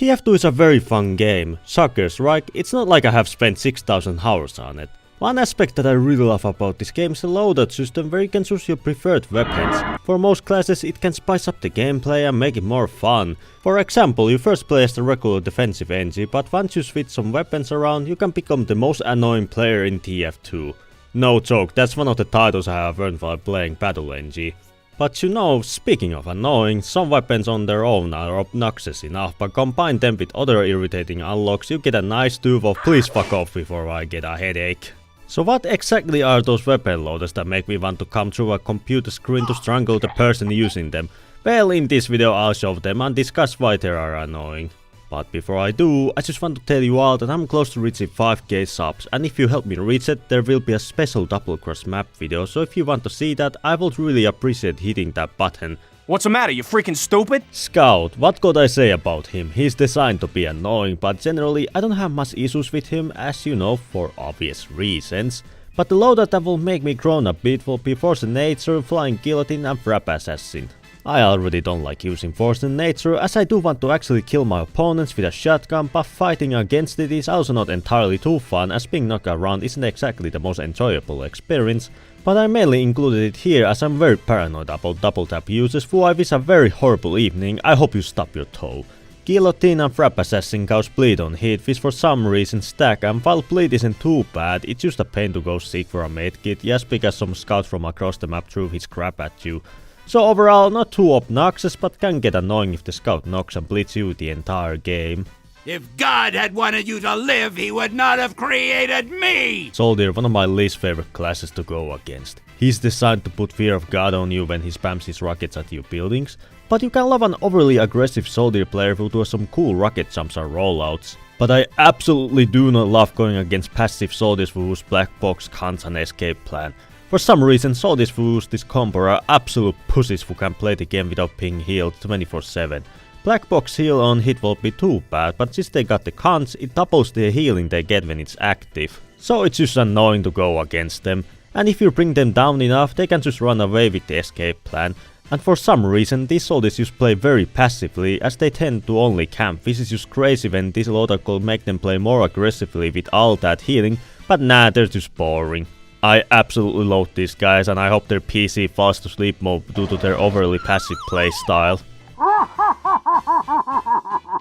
TF2 is a very fun game. Suckers, right? It's not like I have spent 6,000 hours on it. One aspect that I really love about this game is the loadout system where you can choose your preferred weapons. For most classes it can spice up the gameplay and make it more fun. For example, you first play as the regular defensive NG, but once you switch some weapons around you can become the most annoying player in TF2. No joke, that's one of the titles I have earned while playing Battle NG. But you know, speaking of annoying, some weapons on their own are obnoxious enough, but combine them with other irritating unlocks you get a nice tube of please fuck off before I get a headache. So what exactly are those weapon loaders that make me want to come through a computer screen to strangle the person using them? Well, in this video I'll show them and discuss why they are annoying. But before I do, I just want to tell you all that I'm close to reaching 5k subs, and if you help me reach it, there will be a special double cross map video, so if you want to see that, I would really appreciate hitting that button. What's the matter, you freaking stupid? Scout, what could I say about him? He's designed to be annoying, but generally I don't have much issues with him, as you know, for obvious reasons. But the loadout that will make me groan a bit will be Force in Nature, Flying Guillotine and Frap Assassin. I already don't like using Force in Nature, as I do want to actually kill my opponents with a shotgun, but fighting against it is also not entirely too fun, as being knocked around isn't exactly the most enjoyable experience. But I mainly included it here as I'm very paranoid about double tap users who I wish a very horrible evening. I hope you stub your toe. Guillotine and Frap Assassin cause bleed on hit, which for some reason stack, and while bleed isn't too bad, it's just a pain to go seek for a medkit just because some scout from across the map threw his crap at you. So overall, not too obnoxious, but can get annoying if the scout knocks and bleeds you the entire game. If God had wanted you to live, he would not have created me! Soldier, one of my least favorite classes to go against. He's designed to put fear of God on you when he spams his rockets at your buildings, but you can love an overly aggressive soldier player who does some cool rocket jumps or rollouts. But I absolutely do not love going against passive soldiers who use black box, cons and escape plan. For some reason, soldiers who use this combo are absolute pussies who can play the game without being healed 24/7. Black box heal on hit won't be too bad, but since they got the cons, it doubles the healing they get when it's active. So it's just annoying to go against them, and if you bring them down enough, they can just run away with the escape plan. And for some reason, these soldiers just play very passively, as they tend to only camp, which is just crazy when this loadout could make them play more aggressively with all that healing, but nah, they're just boring. I absolutely loathe these guys, and I hope their PC falls to sleep mode due to their overly passive playstyle.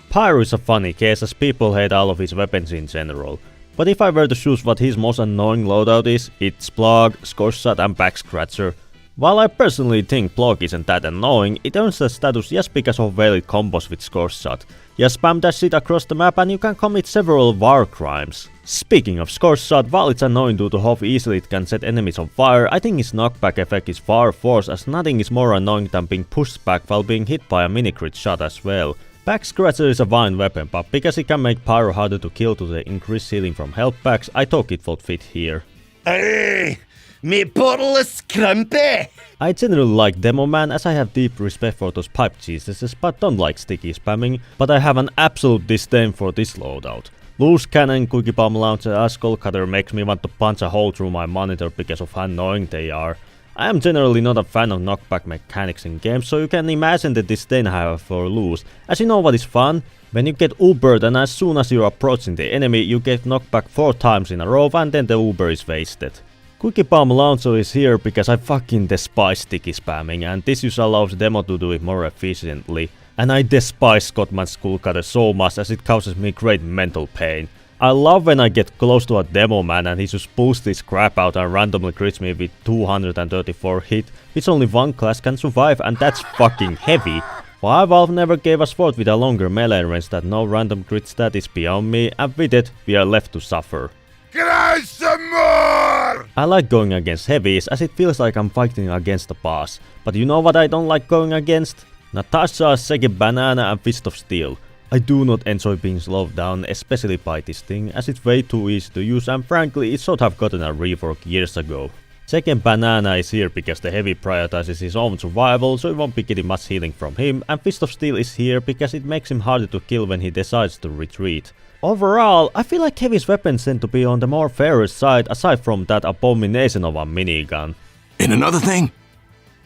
Pyro is a funny case, as people hate all of his weapons in general. But if I were to choose what his most annoying loadout is, it's Plug, Scorch Shot and Back Scratcher. While I personally think Plug isn't that annoying, it earns that status just because of valid combos with Scorch Shot. Just spam that shit across the map and you can commit several war crimes. Speaking of Scorch Shot, while it's annoying due to how easily it can set enemies on fire, I think its knockback effect is far worse, as nothing is more annoying than being pushed back while being hit by a mini crit shot as well. Back Scratcher is a fine weapon, but because it can make Pyro harder to kill to the increased healing from health packs, I thought it would fit here. Hey, me bottle is scrumpy! I generally like Demo Man, as I have deep respect for those pipe cheeses, but don't like sticky spamming, but I have an absolute disdain for this loadout. Loose Cannon, Quickie Bomb Launcher and Skull Cutter makes me want to punch a hole through my monitor because of how annoying they are. I am generally not a fan of knockback mechanics in games, so you can imagine the disdain I have for Loose. As you know what is fun? When you get Ubered and as soon as you're approaching the enemy, you get knocked back 4 times in a row and then the Uber is wasted. Quickie Bomb Launcher is here because I fucking despise sticky spamming, and this just allows Demo to do it more efficiently. And I despise Scottman's Skull Cutter so much, as it causes me great mental pain. I love when I get close to a Demo Man and he just pulls this crap out and randomly crits me with 234 hit, which only one class can survive, and that's fucking heavy. Why Valve never gave a sword with a longer melee range that no random crit stat is beyond me, and with it, we are left to suffer. Cry some more! I like going against heavies, as it feels like I'm fighting against a boss. But you know what I don't like going against? Natasha, Second Banana and Fist of Steel. I do not enjoy being slowed down, especially by this thing, as it's way too easy to use, and frankly it should have gotten a rework years ago. Second Banana is here because the heavy prioritizes his own survival, so you won't be getting much healing from him, and Fist of Steel is here because it makes him harder to kill when he decides to retreat. Overall, I feel like Heavy's weapons tend to be on the more fairer side, aside from that abomination of a minigun. And another thing,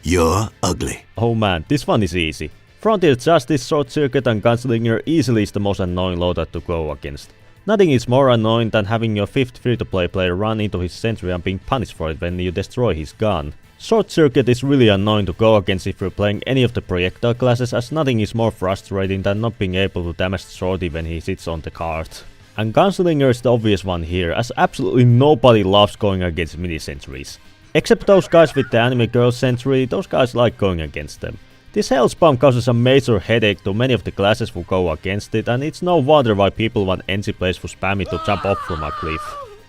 you're ugly. Oh man, this one is easy. Frontier Justice, Short Circuit and Gunslinger easily is the most annoying loadout to go against. Nothing is more annoying than having your 5th free-to-play player run into his sentry and being punished for it when you destroy his gun. Short Circuit is really annoying to go against if you're playing any of the projectile classes, as nothing is more frustrating than not being able to damage the shorty when he sits on the cart. And Gunslinger is the obvious one here, as absolutely nobody loves going against mini-sentries. Except those guys with the anime girl sentry, those guys like going against them. This hellspawn causes a major headache to many of the classes who go against it, and it's no wonder why people want NC players who spam it to jump off from a cliff.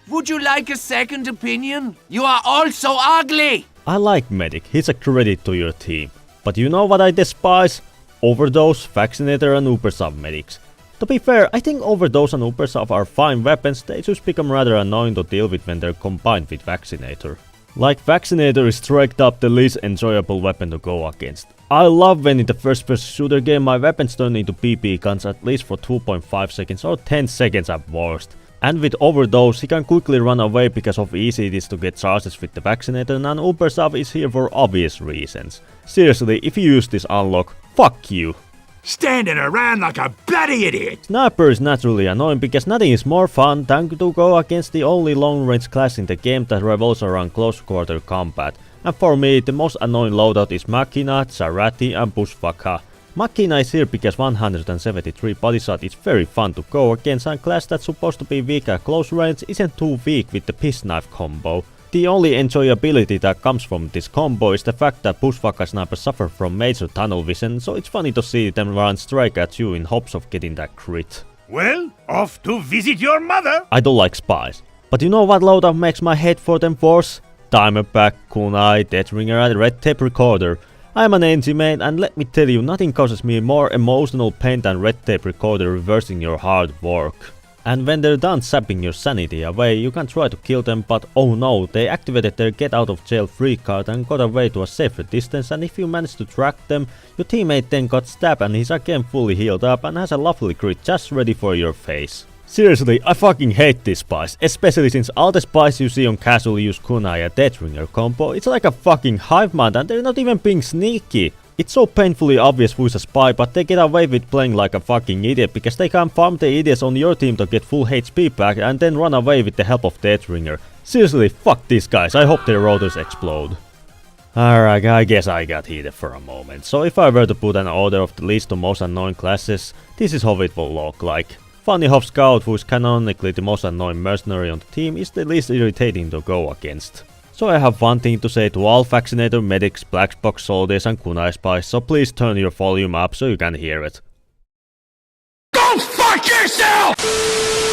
Would you like a second opinion? You are all so ugly! I like Medic, he's a credit to your team. But you know what I despise? Overdose, Vaccinator and Ubersub medics. To be fair, I think Overdose and Ubersub are fine weapons, they just become rather annoying to deal with when they're combined with Vaccinator. Like, Vaccinator is straight up the least enjoyable weapon to go against. I love when in the first-person shooter game my weapons turn into PP guns at least for 2.5 seconds or 10 seconds at worst. And with Overdose, he can quickly run away because of easy it is to get charges with the Vaccinator, and Ubersub is here for obvious reasons. Seriously, if you use this unlock, fuck you. Standing around like a bloody idiot! Sniper is naturally annoying because nothing is more fun than to go against the only long-range class in the game that revolves around close-quarter combat. And for me, the most annoying loadout is Machina, Zarati and Bushwhacker. Machina is here because 173 body shot is very fun to go against, and class that's supposed to be weak at close range isn't too weak with the piss knife combo. The only enjoyability that comes from this combo is the fact that Bushwhacker snipers suffer from major tunnel vision, so it's funny to see them run straight at you in hopes of getting that crit. Well, off to visit your mother! I don't like spies. But you know what loadout makes my head for them worse? Diamondback, Kunai, Deathringer and Red Tape Recorder. I am an NG main, and let me tell you, nothing causes me more emotional pain than Red Tape Recorder reversing your hard work. And when they're done sapping your sanity away, you can try to kill them, but oh no, they activated their get out of jail free card and got away to a safer distance, and if you manage to track them, your teammate then got stabbed and he's again fully healed up and has a lovely crit just ready for your face. Seriously, I fucking hate these spies, especially since all the spies you see on casual use Kunai and Deathringer combo, it's like a fucking hive mind and they're not even being sneaky. It's so painfully obvious who's a spy, but they get away with playing like a fucking idiot because they can farm the idiots on your team to get full HP back and then run away with the help of Deathringer. Seriously, fuck these guys, I hope their rotors explode. Alright, I guess I got heated for a moment, so if I were to put an order of the least to most annoying classes, this is how it will look like. Funny Hop Scout, who is canonically the most annoying mercenary on the team, is the least irritating to go against. So I have one thing to say to all Vaccinator, Medics, Black Box Soldiers and Kunai Spies, so please turn your volume up so you can hear it. Go fuck yourself!